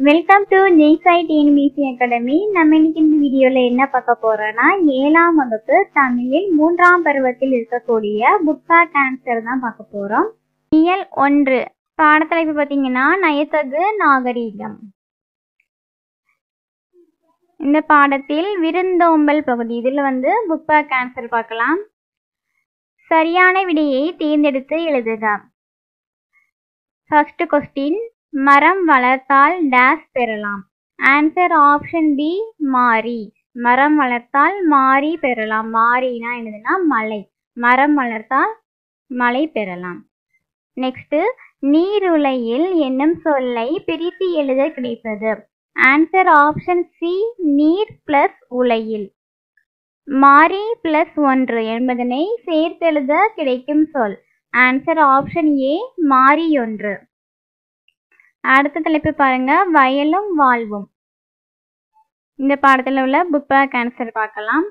Welcome to Jaisai TNPSC academy. நம்ம இன்னைக்கு இந்த வீடியோல என்ன பார்க்க போறோம்னா 7ஆம் வகுப்பு தமிழில் 3ஆம் பருவத்தில் இருக்கக்கூடிய புக் பேக் ஆன்சர் தான் பார்க்க போறோம். இயல் 1 பாடத்தலைப்பு பார்த்தீங்கன்னா நயத்தகு நாகரீகம். இந்த பாடத்தில் விருந்தோம்பல் பகுதி இதில் புக் பேக் ஆன்சர் பார்க்கலாம். சரியான விடையை தேர்ந்தெடுத்து எழுதுக. ஃபர்ஸ்ட் கொஸ்டின், மரம் வளர்த்தால் டேஸ் பெறலாம். ஆன்சர் ஆப்ஷன் பி மாரி. மரம் வளர்த்தால் மாரி பெறலாம். மாரினா என்னதுன்னா மலை. மரம் வளர்த்தால் மலை பெறலாம். நெக்ஸ்ட், நீருலையில் என்னும் சொல்லை பிரித்து எழுத கிடைப்பது. ஆன்சர் ஆப்ஷன் சி நீர் பிளஸ் உலையில். மாரி பிளஸ் 1 என்பதனை சேர்த்தெழுத கிடைக்கும் சொல். ஆன்சர் ஆப்ஷன் ஏ மாரி 1. அடுத்த தலைப்பு பாருங்க, வயலும் வாழ்வும். இந்த பாடத்தில் உள்ள புக் பேக் ஆன்சர் பார்க்கலாம்.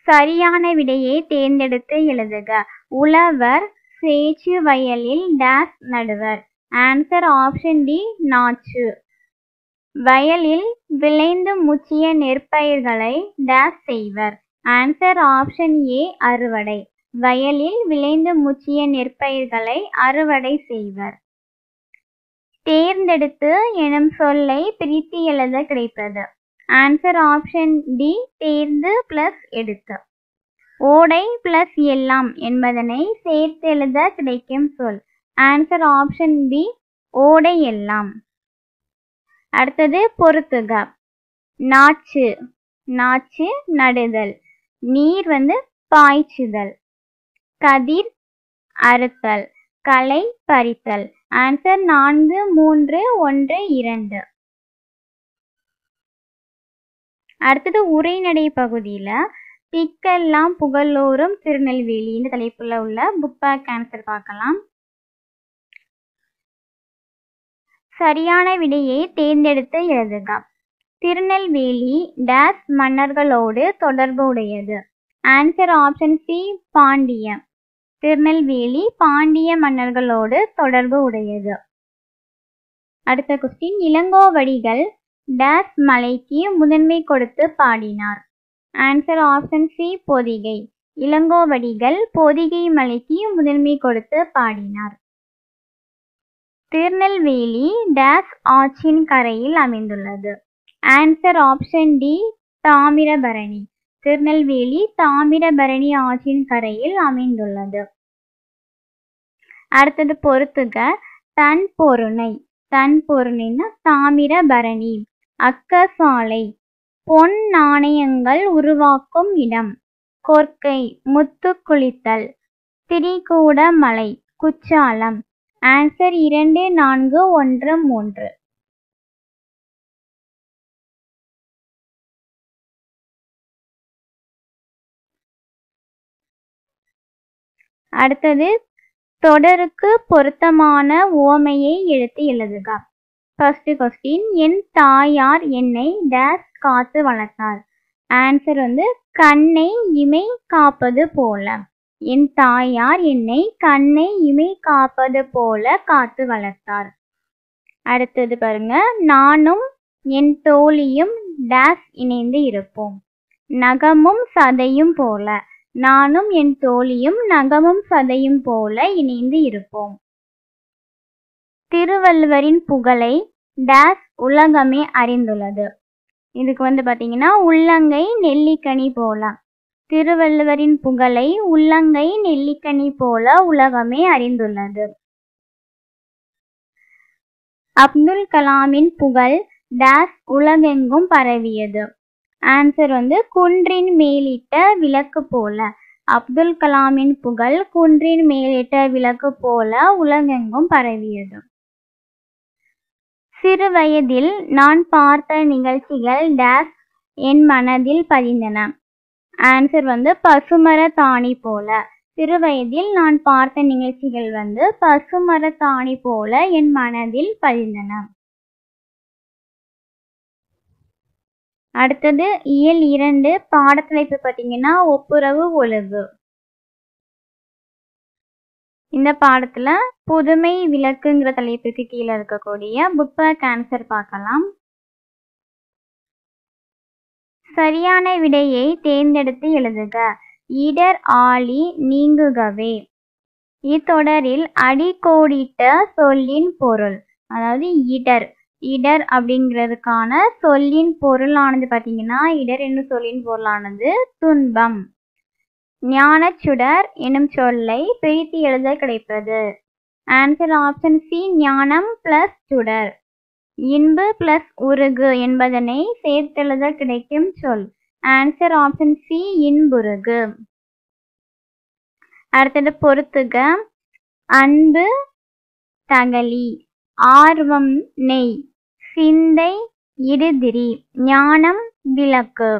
சரியான விடையை தேர்ந்தெடுத்து எழுதுக. உழவர் சேச்சு வயலில் டேஸ் நடுவர். ஆன்சர் ஆப்ஷன் டி நாச்சு. வயலில் விளைந்து முற்றிய நெற்பயிர்களை டேஸ் செய்வர். ஆன்சர் ஆப்ஷன் ஏ அறுவடை. வயலில் விளைந்து முற்றிய நெற்பயிர்களை அறுவடை செய்வர். தேர்ந்தெடுத்து எனும் சொல்லை பிரித்து எழுத கிடைப்பது. ஆன்சர் ஆப்ஷன் டி தேர்ந்து பிளஸ் எடுத்து. ஓடை பிளஸ் எல்லாம் என்பதனை சேர்த்து எழுத கிடைக்கும் சொல். ஆன்சர் ஆப்ஷன் பி ஓடை எல்லாம். அடுத்தது பொறுத்துக. நாச்சு. நாச்சு நடுதல். நீர் பாய்ச்சுதல். கதிர் அறுத்தல். களை பறித்தல். ஆன்சர் 4, 3, 1, 2. அடுத்தது உரைநடை பகுதியில திக்கெல்லாம் புகழோரும் திருநெல்வேலி இந்த தலைப்புல உள்ள புக் பேக் ஆன்சர் பார்க்கலாம். சரியான விடையை தேர்ந்தெடுத்து எழுதுக. திருநெல்வேலி டேஸ் மன்னர்களோடு தொடர்பு உடையது. Answer option C Pandya. Tirunelveli Pandya மன்னர்களோடு தொடர்பு உடையது. அடுத்த கொஸ்டின், இளங்கோவடிகள் டேஸ் மலைக்கு முதன்மை கொடுத்து பாடினார். Answer option C Pothigai. Ilangovadigal Pothigai மலைக்கு முதன்மை கொடுத்து பாடினார். திருநெல்வேலி டேஸ் ஆற்றின் கரையில் அமைந்துள்ளது. Answer option D Thamirabarani. Tirunelveli Thamirabarani ஆற்றின் கரையில் அமைந்துள்ளது. அடுத்தது பொறுத்துக. தன் பொருணை. தன் பொருணைன்னா தாமிரபரணி. அக்கசாலை பொன் நாணயங்கள் உருவாக்கும் இடம். கொற்கை முத்து குளித்தல். திரிகூட மலை குற்றாலம். ஆன்சர் 2, 4, 1, 3. அடுத்தது தொடருக்கு பொருத்தமான உவமையை எடுத்து எழுதுக. ஃபர்ஸ்ட் கொஸ்டின், என் தாயார் என்னை டேஸ் காத்து வளர்த்தார். ஆன்சர் கண்ணை இமை காப்பது போல. என் தாயார் என்னை கண்ணை இமை காப்பது போல காத்து வளர்த்தார். அடுத்தது பாருங்க, நானும் என் தோழியும் டேஸ் இணைந்து இருப்போம். நகமும் சதையும் போல. நானும் என் தோழியும் நகமும் சதையும் போல இணைந்து இருப்போம். திருவள்ளுவரின் புகழை டேஸ் உலகமே அறிந்துள்ளது. இதுக்கு பாத்தீங்கன்னா உள்ளங்கை நெல்லிக்கனி போல. திருவள்ளுவரின் புகழை உள்ளங்கை நெல்லிக்கனி போல உலகமே அறிந்துள்ளது. அப்துல் கலாமின் புகழ் டேஸ் உலகெங்கும் பரவியது. ஆன்சர் குன்றின் மேலிட்ட விளக்கு போல. அப்துல் கலாமின் புகழ் குன்றின் மேலிட்ட விளக்கு போல உலகெங்கும் பரவியது. சிறு வயதில் நான் பார்த்த நிகழ்ச்சிகள் டேஸ் என் மனதில் பதிந்தன. ஆன்சர் பசுமரத்தாணி போல. சிறு வயதில் நான் பார்த்த நிகழ்ச்சிகள் பசுமரத்தாணி போல என் மனதில் பதிந்தன. அடுத்தது இயல் 2 பாடத்தலைப்பு பார்த்தீங்கன்னா ஒப்புரவு ஒழுகு. இந்த பாடத்துல புதுமை விளக்குங்கிற தலைப்புக்கு கீழே இருக்கக்கூடிய புக் பேக் ஆன்சர் பார்க்கலாம். சரியான விடையை தேர்ந்தெடுத்து எழுதுக. இடர் ஆழி நீங்குகவே. இத்தொடரில் அடிக்கோடிட்ட சொல்லின் பொருள், அதாவது இடர் இடர் அப்படிங்கிறதுக்கான சொல்லின் பொருளானது பார்த்தீங்கன்னா, இடர் என்னும் சொல்லின் பொருளானது துன்பம். ஞானச்சுடர் எனும் சொல்லை பிரித்து எழுத கிடைப்பது. ஆன்சர் ஆப்ஷன் சி, ஞானம் பிளஸ் சுடர். இன்பு பிளஸ் உருகு என்பதனை சேர்த்தெழுத கிடைக்கும் சொல். ஆன்சர் ஆப்ஷன் சி, இன்புருகு. அடுத்தது பொறுத்துக. அன்பு தகலி, ஆர்வம் நெய், சிந்தை இடுதிரி, ஞானம் விளக்கு.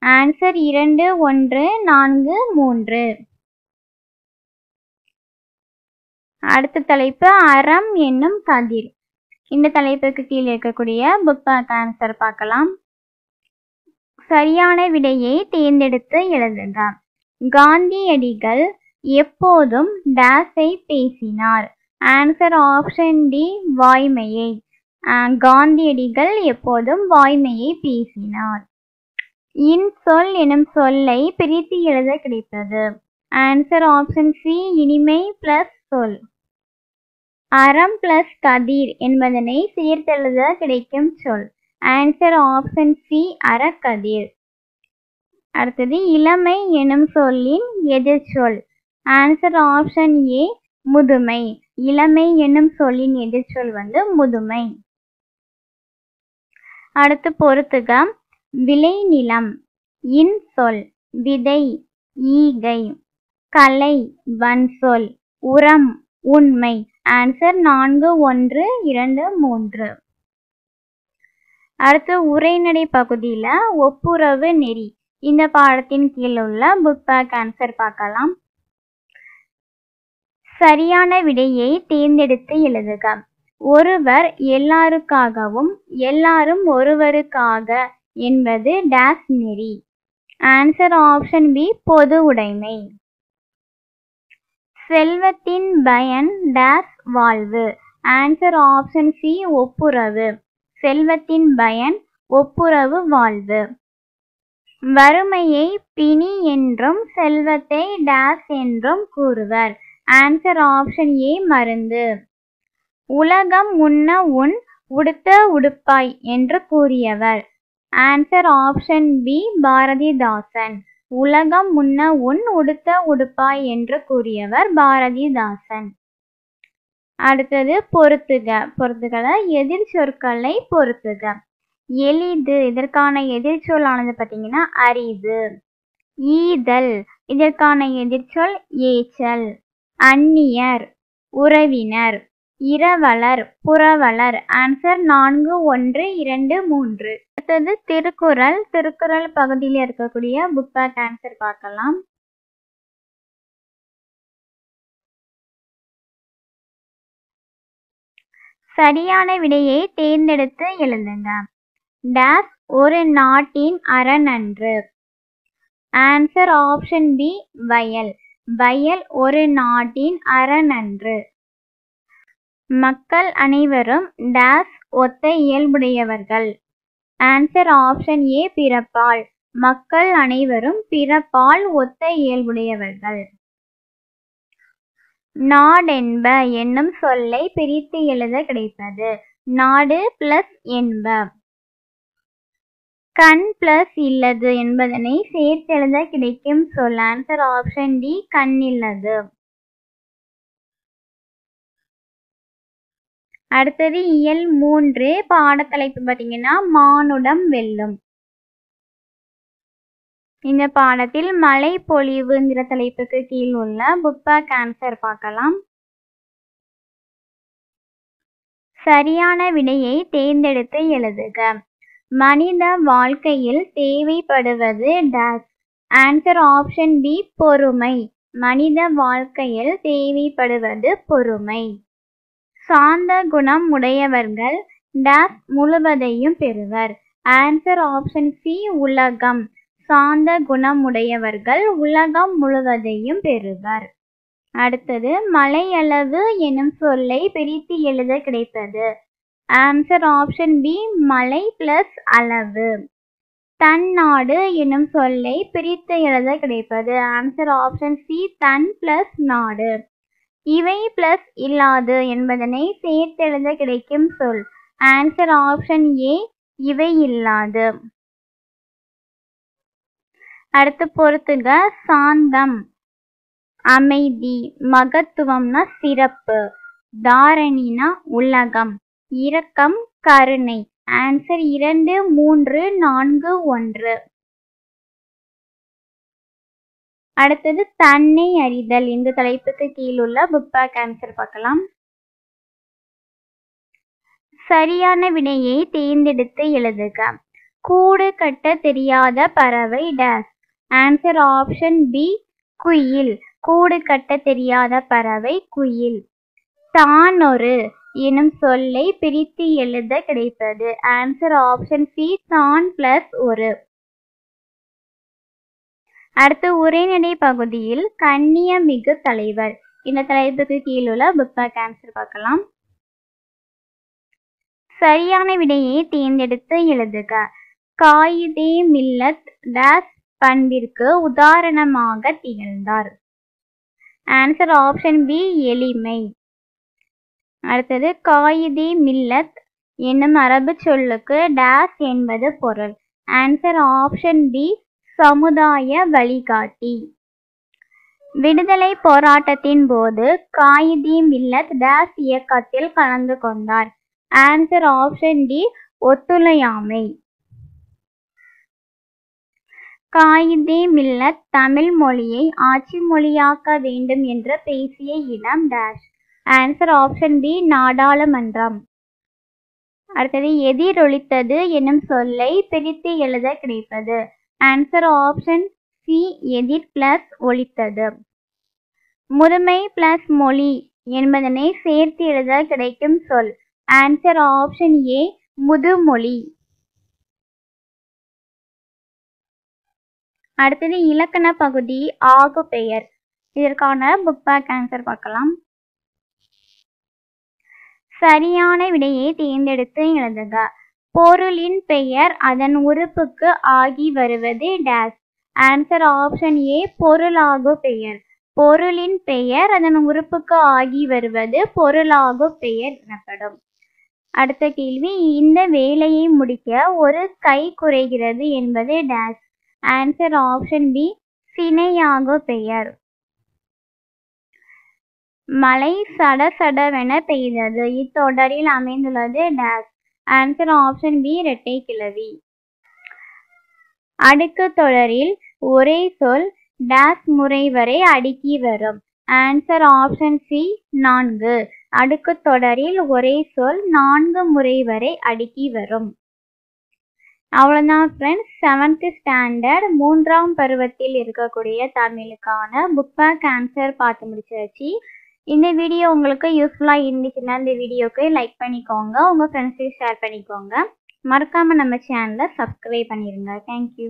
ஆன்சர் 2, 1, 4, 3. அடுத்த தலைப்பு அறம் என்னும் கதிர். இந்த தலைப்புக்கு கீழே இருக்கக்கூடிய புக் பேக் ஆன்சர் பார்க்கலாம். சரியான விடையை தேர்ந்தெடுத்து எழுதுக. காந்தியடிகள் எப்போதும் டேஸை பேசினார். ஆன்சர் ஆப்ஷன் டி, வாய்மையை. காந்தியடிகள் எப்போதும் வாய்மையை பேசினார். இன்சொல் எனும் சொல்லை பிரித்து எழுத கிடைப்பது. ஆன்சர் ஆப்ஷன் சி, இனிமை பிளஸ் சொல். அறம் பிளஸ் கதிர் என்பதனை சேர்த்தெழுத கிடைக்கும் சொல். ஆன்சர் ஆப்ஷன் சி, அறக்கதிர். அடுத்தது இளமை எனும் சொல்லின் எதிர்ச்சொல். ஆன்சர் ஆப்ஷன் ஏ, முதுமை. இளமை என்னும் சொல்லின் எதிர்ச்சொல் முதுமை. அடுத்து பொறுத்துக. விளைநிலம், இன்சொல், விதை, ஈகை, கலை, வன்சொல், உரம், உண்மை. ஆன்சர் 4, 1, 2, 3. அடுத்து உரைநடை பகுதியில ஒப்புரவு நெறி. இந்த பாடத்தின் கீழ் உள்ள புக் பேக் ஆன்சர் பார்க்கலாம். சரியான விடையை தேர்ந்தெடுத்து எழுதுக. ஒருவர் எல்லாருக்காகவும் எல்லாரும் ஒருவருக்காக என்பது டேஸ் நெறி. ஆன்சர் ஆப்ஷன் பி, பொது உடைமை. செல்வத்தின் பயன் டேஸ் வாழ்வு. ஆன்சர் ஆப்ஷன் சி, ஒப்புரவு. செல்வத்தின் பயன் ஒப்புரவு வாழ்வு. வறுமையை பிணி என்றும் செல்வத்தை டேஸ் என்றும் கூறுவர். ஆன்சர் ஆப்ஷன் ஏ, மருந்து. உலகம் உண்ண உன் உடுத்த உடுப்பாய் என்று கூறியவர். Answer option B, Bharathidasan. உலகம் உண்ண உன் உடுத்த உடுப்பாய் என்று கூறியவர் பாரதிதாசன். அடுத்தது பொறுத்துக. பொறுத்துகள எதிர் சொற்களை பொறுத்துக. எளிது, இதற்கான எதிர்ச்சொல்லானது பார்த்தீங்கன்னா அரிது. ஈதல், இதற்கான எதிர்ச்சொல் ஏச்சல். அந்நியர், உறவினர். இரவலர், புரவலர். ஆன்சர் 4, 1, 2, 3. அடுத்தது திருக்குறள். திருக்குறள் பகுதியில் இருக்கக்கூடிய புக் பேக் ஆன்சர் பார்க்கலாம். சரியான விடையை தேர்ந்தெடுத்து எழுதுங்க. டேஸ் ஒரு நாட்டின் அரணன்று. ஆன்சர் ஆப்ஷன் பி, வயல். வயல் ஒரு நாட்டின் அரணன்று. மக்கள் அனைவரும் டேஸ் ஒத்த இயல்புடையவர்கள். ஆன்சர் ஆப்ஷன் ஏ, பிறப்பால். மக்கள் அனைவரும் பிறப்பால் ஒத்த இயல்புடையவர்கள். நாடென்ப என்னும் சொல்லை பிரித்து எழுத கிடைப்பது. நாடு பிளஸ் என்ப. கண் பிளஸ் இல்லது என்பதனை சேர்த்தெழுத கிடைக்கும் சொல். ஆன்சர் ஆப்ஷன் டி, கண்ணில்லது. அடுத்தது இயல் 3 பாடத்தலைப்பு பார்த்தீங்கன்னா மானுடம் வெல்லும். இந்த பாடத்தில் மழை பொழிவுங்கிற தலைப்புக்கு கீழ் உள்ள புக் பேக் ஆன்சர் பார்க்கலாம். சரியான விடையை தேர்ந்தெடுத்து எழுதுக. மனித வாழ்க்கையில் தேவைப்படுவது டேஸ். ஆன்சர் ஆப்ஷன் பி, பொறுமை. மனித வாழ்க்கையில் தேவைப்படுவது பொறுமை. சாந்த குணம் உடையவர்கள் டேஸ் முழுவதையும் பெறுவர். ஆன்சர் ஆப்ஷன் சி, உலகம். சாந்த குணம் உடையவர்கள் உலகம் முழுவதையும் பெறுவர். அடுத்தது மலையளவு எனும் சொல்லை பிரித்து எழுத கிடைப்பது. ஆன்சர் ஆப்ஷன் பி மலை பிளஸ் அளவு. தன்னாடு எனும் சொல்லை பிரித்து எழுத கிடைப்பது. ஆன்சர் ஆப்ஷன் சி தன் பிளஸ் நாடு. இவை பிளஸ் இல்லாது என்பதனை சேர்த்தெழுத கிடைக்கும் சொல். ஆன்சர் ஆப்ஷன் ஏ இவை இல்லாது. அடுத்து பொறுத்துக. சாந்தம் அமைதி, மகத்துவம்னா சிறப்பு, தாரணினா உலகம், இரக்கம் கருணை. ஆன்சர் 2, 3, 4, 1. அடுத்தது தன்னை அறிதல். இந்த தலைப்புக்கு கீழுள்ள புக் பேக் ஆன்சர் பார்க்கலாம். சரியான விடையை தேர்ந்தெடுத்து எழுதுக. கூடு கட்ட தெரியாத பறவை டேஸ். ஆன்சர் ஆப்ஷன் பி குயில். கூடு கட்ட தெரியாத பறவை குயில். தானொரு எனும் சொல்லை பிரித்து எழுத கிடைப்பது. ஆன்சர் ஆப்ஷன் சி தான் பிளஸ் ஒரு. அடுத்து உரைநடை பகுதியில் கண்ணியமிகு தலைவர். இந்த தலைப்புக்கு கீழுள்ள புக் பேக் ஆன்சர் பார்க்கலாம். சரியான விடையை தேர்ந்தெடுத்து எழுதுக. காயிதே மில்லத் டேஸ் பண்பிற்கு உதாரணமாக திகழ்ந்தார். ஆன்சர் ஆப்ஷன் பி எளிமை. அடுத்தது காயிதே மில்லத் என்னும் அரபு சொல்லுக்கு டேஸ் என்பது பொருள். ஆன்சர் ஆப்ஷன் பி சமுதாய வழிகாட்டி. விடுதலை போராட்டத்தின் போது காயிதே மில்லத் டேஸ் இயக்கத்தில் கலந்து கொண்டார். ஆன்சர் ஆப்ஷன் டி ஒத்துழையாமை. காயிதே மில்லத் தமிழ் மொழியை ஆட்சி மொழியாக்க வேண்டும் என்று பேசிய இடம் டேஷ். ஆன்சர் ஆப்ஷன் பி நாடாளுமன்றம். அடுத்தது எதிரொலித்தது என்னும் சொல்லை பிரித்து எழுத கிடைப்பது. ஆன்சர் ஆப்ஷன் சி எதிர் பிளஸ் ஒலித்தது. முதுமை பிளஸ் மொழி என்பதனை சேர்த்து எழுத கிடைக்கும் சொல். ஆன்சர் ஆப்ஷன் ஏ முதுமொழி. அடுத்தது இலக்கண பகுதி ஆகு பெயர். இதற்கான புக் பேக் ஆன்சர் பார்க்கலாம். சரியான விடையை தேர்ந்தெடுத்து எழுதுக. பொருளின் பெயர் அதன் உறுப்புக்கு ஆகி வருவது டேஸ். ஆன்சர் ஆப்ஷன் ஏ பொருளாகு பெயர். பொருளின் பெயர் அதன் உறுப்புக்கு ஆகி வருவது பொருளாகு பெயர் எனப்படும். அடுத்த கேள்வி. இந்த வேலையை முடிக்க ஒரு கை குறைகிறது என்பது டேஸ். ஆன்சர் ஆப்ஷன் பி சினையாகு பெயர். மழை சடசடவென பெய்தது. இத்தொடரில் அமைந்துள்ளது டேஸ். ஆன்சர் ஆப்ஷன் பி இரட்டை கிளவி. அடுக்கு தொடரில் ஒரே சொல் டேஸ் முறை வரை அடுக்கி வரும். Answer option C 4. அடுக்கு தொடரில் ஒரே சொல் 4 முறை வரை அடுக்கி வரும். அவ்வளோதான் ஃப்ரெண்ட்ஸ். 7th ஸ்டாண்டர்ட் 3ஆம் பருவத்தில் இருக்கக்கூடிய தமிழுக்கான புக் பேக் ஆன்சர் பார்த்து முடிச்சாச்சு. இந்த வீடியோ உங்களுக்கு யூஸ்ஃபுல்லாக இருந்துச்சுன்னா இந்த வீடியோக்கு லைக் பண்ணிக்கோங்க, உங்கள் ஃப்ரெண்ட்ஸுக்கு ஷேர் பண்ணிக்கோங்க. மறக்காமல் நம்ம சேனலை சப்ஸ்கிரைப் பண்ணிடுங்க. தேங்க்யூ.